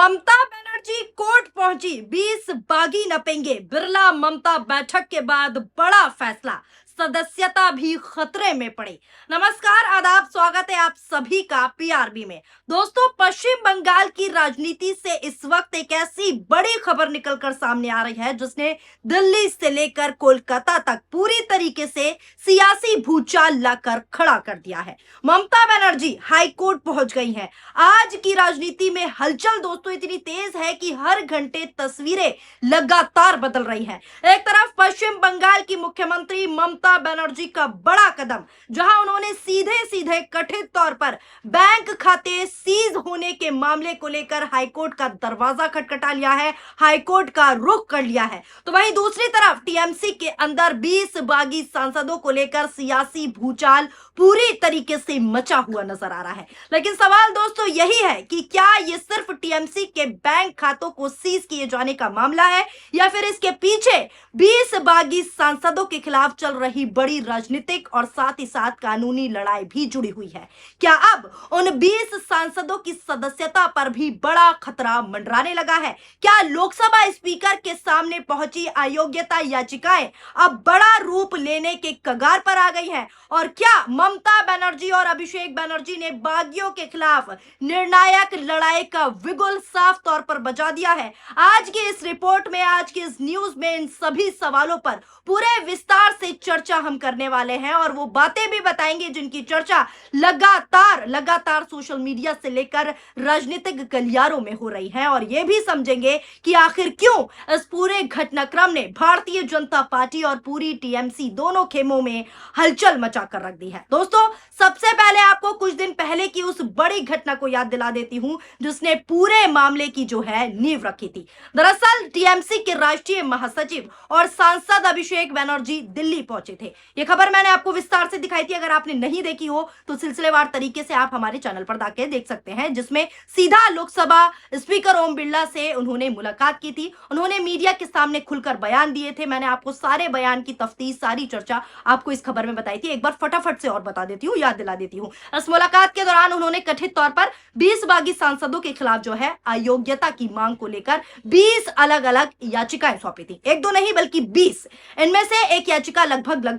Mamata Banerjee court पहुंची, 20 बागी नपेंगे। बिरला ममता बैठक के बाद बड़ा फैसला, सदस्यता भी खतरे में पड़ी। नमस्कार, आदाब, स्वागत है आप सभी का पीआरबी में। दोस्तों, पश्चिम बंगाल की राजनीति से इस वक्त एक ऐसी बड़ी खबर निकलकर सामने आ रही है जिसने दिल्ली से लेकर कोलकाता तक पूरी तरीके से सियासी भूचाल लाकर खड़ा कर दिया है। ममता बनर्जी हाई कोर्ट पहुंच गई हैं। आज की राजनीति में हलचल दोस्तों इतनी तेज है कि हर घंटे तस्वीरें लगातार बदल रही हैं। एक तरफ पश्चिम बंगाल की मुख्यमंत्री ममता बनर्जी का बड़ा कदम, जहां उन्होंने सीधे सीधे कथित तौर पर बैंक खाते सीज होने के मामले को लेकर हाईकोर्ट का दरवाजा खटखटा लिया है, हाईकोर्ट का रुख कर लिया है। तो वहीं दूसरी तरफ टीएमसी के अंदर 20 बागी सांसदों को लेकर सियासी भूचाल पूरी तरीके से मचा हुआ नजर आ रहा है। लेकिन सवाल दोस्तों यही है कि क्या ये सिर्फ टीएमसी के बैंक खातों को सीज किए जाने का मामला है या फिर इसके पीछे 20 बागी सांसदों के खिलाफ चल रही बड़ी राजनीतिक और साथ ही साथ कानूनी लड़ाई भी जुड़ी हुई है। क्या अब उन 20 सांसदों की सदस्यता पर भी बड़ा खतरा मंडराने लगा है? क्या लोकसभा स्पीकर के सामने पहुंची अयोग्यता याचिकाएं अब बड़ा रूप लेने के कगार पर आ गई हैं? और क्या ममता बनर्जी और अभिषेक बनर्जी ने बागियों के खिलाफ निर्णायक लड़ाई का बिगुल साफ तौर पर बजा दिया है? आज की इस रिपोर्ट में, आज की इस न्यूज में इन सभी सवालों पर पूरे विस्तार से चर्चा हम करने वाले हैं और वो बातें भी बताएंगे जिनकी चर्चा लगातार सोशल मीडिया से लेकर राजनीतिक गलियारों में हो रही है। और ये भी समझेंगे कि आखिर क्यों इस पूरे घटनाक्रम ने भारतीय जनता पार्टी और पूरी टीएमसी दोनों खेमों में हलचल मचा कर रख दी है। दोस्तों, सबसे पहले आपको कुछ दिन पहले की उस बड़ी घटना को याद दिला देती हूं जिसने पूरे मामले की जो है नींव रखी थी। दरअसल टीएमसी के राष्ट्रीय महासचिव और सांसद अभिषेक बनर्जी दिल्ली पहुंचे थे। यह खबर मैंने आपको विस्तार से दिखाई थी। अगर आपने नहीं देखी हो तो सिलसिलेवार तरीके से आप हमारे चैनल पर जाकर देख सकते हैं, जिसमें सीधा लोकसभा स्पीकर ओम बिरला से उन्होंने मुलाकात की थी। उन्होंने मीडिया के सामने खुलकर बयान दिए थे। मैंने आपको सारे बयान की तफ्तीश, सारी चर्चा आपको इस खबर में बताई थी। एक बार फटाफट से और बता देती हूँ, याद दिला देती हूँ। इस मुलाकात के दौरान उन्होंने कथित तौर पर 20 बागी सांसदों के खिलाफ जो है अयोग्यता की मांग को लेकर 20 अलग अलग याचिकाएं सौंपी थी। एक दो नहीं बल्कि 20। इनमें से एक याचिका लगभग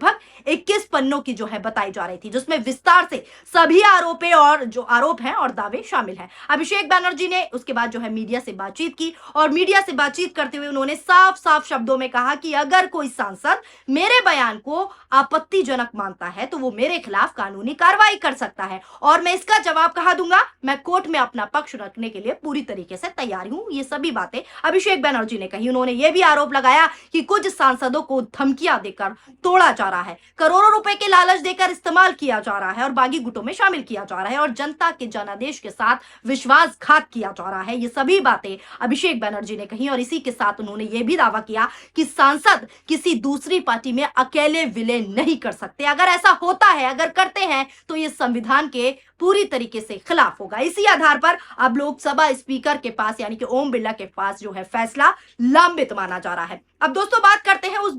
21 पन्नों की जो है बताई जा रही थी, जिसमें विस्तार से सभी आरोप हैं और दावे शामिल हैं। अभिषेक बनर्जी ने उसके बाद जो है मीडिया से बातचीत की और मीडिया से बातचीत करते हुए उन्होंने साफ शब्दों में कहा कि अगर कोई सांसद मेरे बयान को आपत्तिजनक मानता है तो वो मेरे खिलाफ कानूनी कार्रवाई कर सकता है और मैं इसका जवाब कहाँ दूंगा? मैं कोर्ट में अपना पक्ष रखने के लिए पूरी तरीके से तैयार हूं। ये सभी बातें अभिषेक बनर्जी ने कही। उन्होंने ये भी आरोप लगाया कि कुछ सांसदों को धमकियां देकर तोड़ा जा रहा है, करोड़ों रुपए के लालच देकर इस्तेमाल किया जा रहा है और बागी गुटों में शामिल किया जा रहा है और जनता के जनादेश के साथ विश्वासघात किया जा रहा है। ये सभी बातें अभिषेक बनर्जी ने कही और इसी के साथ उन्होंने ये भी दावा किया कि सांसद किसी दूसरी पार्टी में अकेले विलय नहीं कर सकते। अगर ऐसा होता है, अगर करते हैं तो ये संविधान के पूरी तरीके से खिलाफ होगा। इसी आधार पर अब लोकसभा स्पीकर के पास यानी कि ओम बिरला के पास जो है फैसला लंबित माना जा रहा है। अब दोस्तों बात करते हैं उस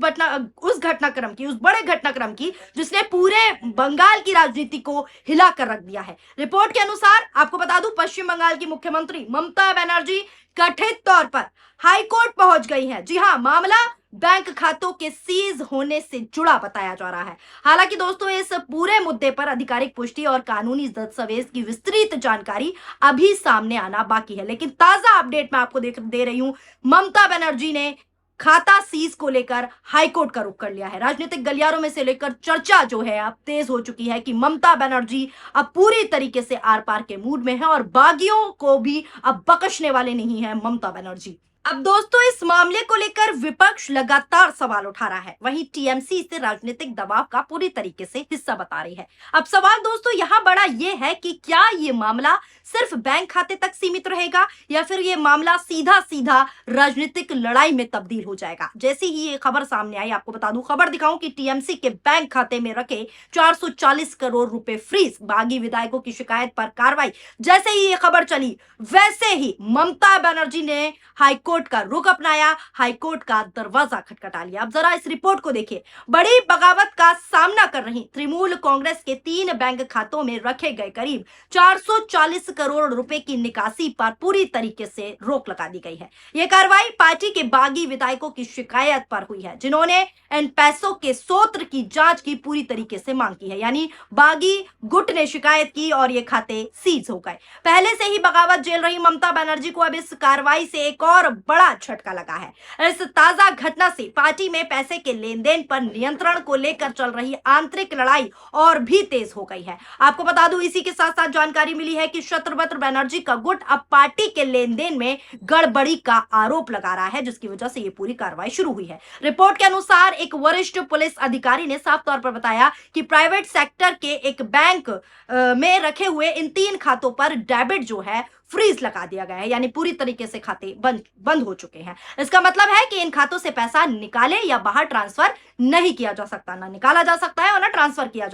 बड़े घटनाक्रम की जिसने पूरे बंगाल की राजनीति को हिला कर रख दिया है। रिपोर्ट के अनुसार आपको बता दूं, पश्चिम बंगाल की मुख्यमंत्री ममता बनर्जी कथित तौर पर हाईकोर्ट पहुंच गई हैं। जी हां, मामला बैंक खातों के सीज होने से जुड़ा बताया जा रहा है। हालांकि दोस्तों इस पूरे मुद्दे पर आधिकारिक पुष्टि और कानूनी दस्तावेज की विस्तृत जानकारी अभी सामने आना बाकी है। लेकिन ताजा अपडेट मैं आपको दे रही हूं, ममता बनर्जी ने खाता सीज को लेकर हाईकोर्ट का रुख कर लिया है। राजनीतिक गलियारों में से लेकर चर्चा जो है अब तेज हो चुकी है कि ममता बनर्जी अब पूरी तरीके से आर पार के मूड में है और बागियों को भी अब बख्शने वाले नहीं है ममता बनर्जी। अब दोस्तों इस मामले को लेकर विपक्ष लगातार सवाल उठा रहा है, वहीं टीएमसी इसे राजनीतिक दबाव का पूरी तरीके से हिस्सा बता रही है। अब सवाल दोस्तों यहां बड़ा ये है कि क्या ये मामला सिर्फ बैंक खाते तक सीमित रहेगा या फिर ये मामला सीधा राजनीतिक लड़ाई में तब्दील हो जाएगा। जैसे ही ये खबर सामने आई, आपको बता दूं, खबर दिखाऊं कि टीएमसी के बैंक खाते में रखे 440 करोड़ रुपए फ्रीज, बागी विधायकों की शिकायत पर कार्रवाई। जैसे ही ये खबर चली वैसे ही ममता बनर्जी ने हाईकोर्ट कोर्ट का रुख अपनाया, हाई कोर्ट का दरवाजा खटखटा लिया। अब जरा इस रिपोर्ट को देखिए। बड़ी बगावत का सामना कर रही तृणमूल कांग्रेस के 3 बैंक खातों में रखे गए करीब 440 करोड़ रुपए की निकासी पर पूरी तरीके से रोक लगा दी गई है। यह कार्रवाई पार्टी के बागी विधायकों की शिकायत पर हुई है, जिन्होंने इन पैसों के स्रोत की जांच की पूरी तरीके से मांग की है। यानी बागी गुट ने शिकायत की और ये खाते सीज हो गए। पहले से ही बगावत झेल रही ममता बनर्जी को अब इस कार्रवाई से एक और बड़ा झटका लगा है। इस ताजा घटना से पार्टी में पैसे के लेन देन पर नियंत्रण को लेकर चल रही आंतरिक लड़ाई और भी तेज हो गई है। आपको बता दूं, इसी के साथ साथ जानकारी मिली है कि शत्रभद्र बनर्जी का गुट अब पार्टी के लेन देन में गड़बड़ी का आरोप लगा रहा है, जिसकी वजह से ये पूरी कार्रवाई शुरू हुई है। रिपोर्ट के अनुसार एक वरिष्ठ पुलिस अधिकारी ने साफ तौर पर बताया कि प्राइवेट सेक्टर के एक बैंक में रखे हुए इन 3 खातों पर डेबिट जो है फ्रीज लगा दिया गया है, यानी पूरी तरीके से खाते बंद हो चुके हैं। इसका मतलब है कि इन खातों से पैसा निकाले या बाहर ट्रांसफर नहीं किया जा सकता, ना निकाला जा सकता है और ना ट्रांसफर किया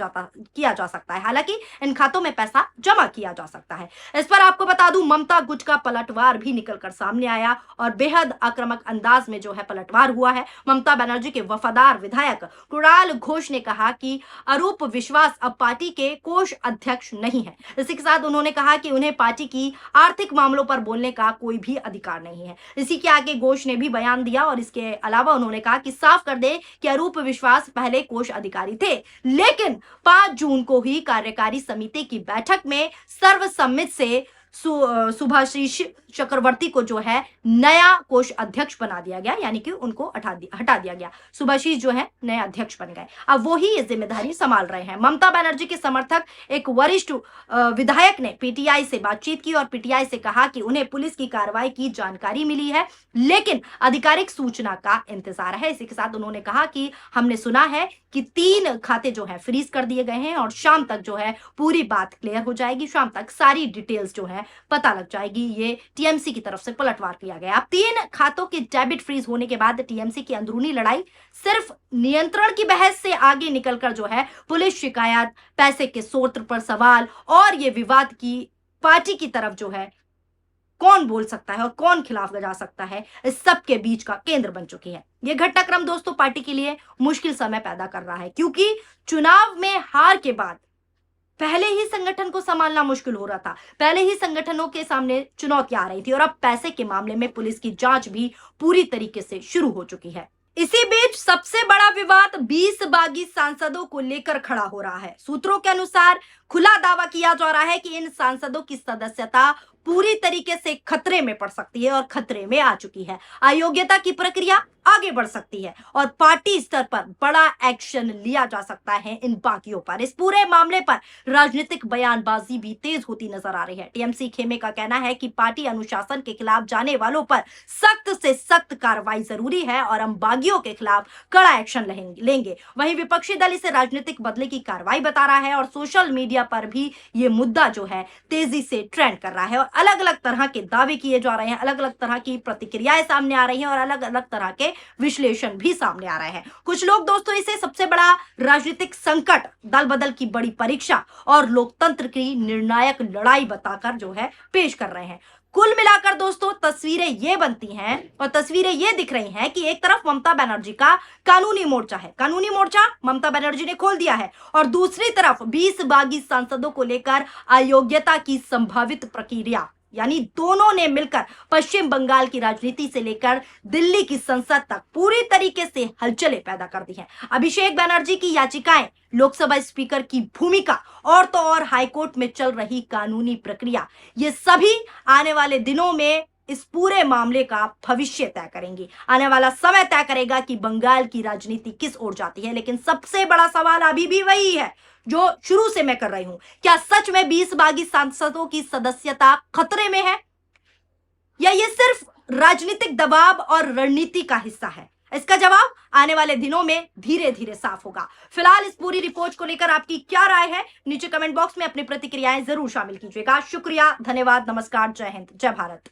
जा सकता है। हालांकि इन खातों में पैसा जमा किया जा सकता है। इस पर आपको बता दूं, ममता गुट का पलटवार भी निकलकर सामने आया और बेहद आक्रामक अंदाज में जो है पलटवार हुआ है। ममता बनर्जी के वफादार विधायक कुणाल घोष ने कहा कि अरूप विश्वास अब पार्टी के कोष अध्यक्ष नहीं है। इसी के साथ उन्होंने कहा कि उन्हें पार्टी की आर्थिक मामलों पर बोलने का कोई भी अधिकार नहीं है। इसी के आगे घोष ने भी बयान दिया और इसके अलावा उन्होंने कहा कि साफ कर दे कि अरूप विश्वास पहले कोष अधिकारी थे, लेकिन 5 जून को ही कार्यकारी समिति की बैठक में सर्वसम्मति से सुभाषिष चक्रवर्ती को जो है नया कोष अध्यक्ष बना दिया गया, यानी कि उनको हटा दिया गया। सुभाषिष जो है नए अध्यक्ष बन गए। अब वो ही ये जिम्मेदारी संभाल रहे हैं। ममता बनर्जी के समर्थक एक वरिष्ठ विधायक ने पीटीआई से बातचीत की और पीटीआई से कहा कि उन्हें पुलिस की कार्रवाई की जानकारी मिली है, लेकिन आधिकारिक सूचना का इंतजार है। इसी के साथ उन्होंने कहा कि हमने सुना है कि 3 खाते जो है फ्रीज कर दिए गए हैं और शाम तक जो है पूरी बात क्लियर हो जाएगी। शाम तक सारी डिटेल्स जो है पता लग जाएगी। ये टीएमसी की तरफ से पलटवार किया गया। अब 3 खातों के डेबिट फ्रीज होने के बाद टीएमसी की अंदरूनी लड़ाई सिर्फ नियंत्रण की बहस से आगे निकलकर जो है पुलिस शिकायत, पैसे के स्रोत पर सवाल और ये विवाद की पार्टी की तरफ जो है कौन बोल सकता है और कौन खिलाफ जा सकता है, इस सब के बीच का केंद्र बन चुकी है। यह घटनाक्रम दोस्तों पार्टी के लिए मुश्किल समय पैदा कर रहा है, क्योंकि चुनाव में हार के बाद पहले ही संगठन को संभालना मुश्किल हो रहा था। पहले ही संगठनों के सामने चुनौतियां आ रही थी और अब पैसे के मामले में पुलिस की जांच भी पूरी तरीके से शुरू हो चुकी है। इसी बीच सबसे बड़ा विवाद 20 बागी सांसदों को लेकर खड़ा हो रहा है। सूत्रों के अनुसार खुला दावा किया जा रहा है कि इन सांसदों की सदस्यता पूरी तरीके से खतरे में पड़ सकती है और खतरे में आ चुकी है। अयोग्यता की प्रक्रिया आगे बढ़ सकती है और पार्टी स्तर पर बड़ा एक्शन लिया जा सकता है इन बागियों पर। इस पूरे मामले पर राजनीतिक बयानबाजी भी तेज होती नजर आ रही है। टीएमसी खेमे का कहना है कि पार्टी अनुशासन के खिलाफ जाने वालों पर सख्त से सख्त कार्रवाई जरूरी है और हम बागियों के खिलाफ कड़ा एक्शन लेंगे। वहीं विपक्षी दल इसे राजनीतिक बदले की कार्रवाई बता रहा है और सोशल मीडिया पर भी ये मुद्दा जो है तेजी से ट्रेंड कर रहा है और अलग अलग तरह के दावे किए जा रहे हैं, अलग अलग तरह की प्रतिक्रियाएं सामने आ रही हैं और अलग अलग तरह के विश्लेषण भी सामने आ रहे हैं। कुछ लोग दोस्तों इसे सबसे बड़ा राजनीतिक संकट, दल बदल की बड़ी परीक्षा और लोकतंत्र की निर्णायक लड़ाई बताकर जो है पेश कर रहे हैं। कुल मिलाकर दोस्तों तस्वीरें ये बनती हैं और तस्वीरें ये दिख रही हैं कि एक तरफ ममता बनर्जी का कानूनी मोर्चा है, कानूनी मोर्चा ममता बनर्जी ने खोल दिया है और दूसरी तरफ 20 बागी सांसदों को लेकर अयोग्यता की संभावित प्रक्रिया, यानी दोनों ने मिलकर पश्चिम बंगाल की राजनीति से लेकर दिल्ली की संसद तक पूरी तरीके से हलचलें पैदा कर दी हैं। अभिषेक बनर्जी की याचिकाएं, लोकसभा स्पीकर की भूमिका और तो और हाईकोर्ट में चल रही कानूनी प्रक्रिया, ये सभी आने वाले दिनों में इस पूरे मामले का भविष्य तय करेंगी। आने वाला समय तय करेगा कि बंगाल की राजनीति किस ओर जाती है। लेकिन सबसे बड़ा सवाल अभी भी वही है जो शुरू से मैं कर रही हूं, क्या सच में 20 बागी सांसदों की सदस्यता खतरे में है या ये सिर्फ राजनीतिक दबाव और रणनीति का हिस्सा है? इसका जवाब आने वाले दिनों में धीरे धीरे साफ होगा। फिलहाल इस पूरी रिपोर्ट को लेकर आपकी क्या राय है, नीचे कमेंट बॉक्स में अपनी प्रतिक्रियाएं जरूर शामिल कीजिएगा। शुक्रिया, धन्यवाद, नमस्कार, जय हिंद, जय भारत।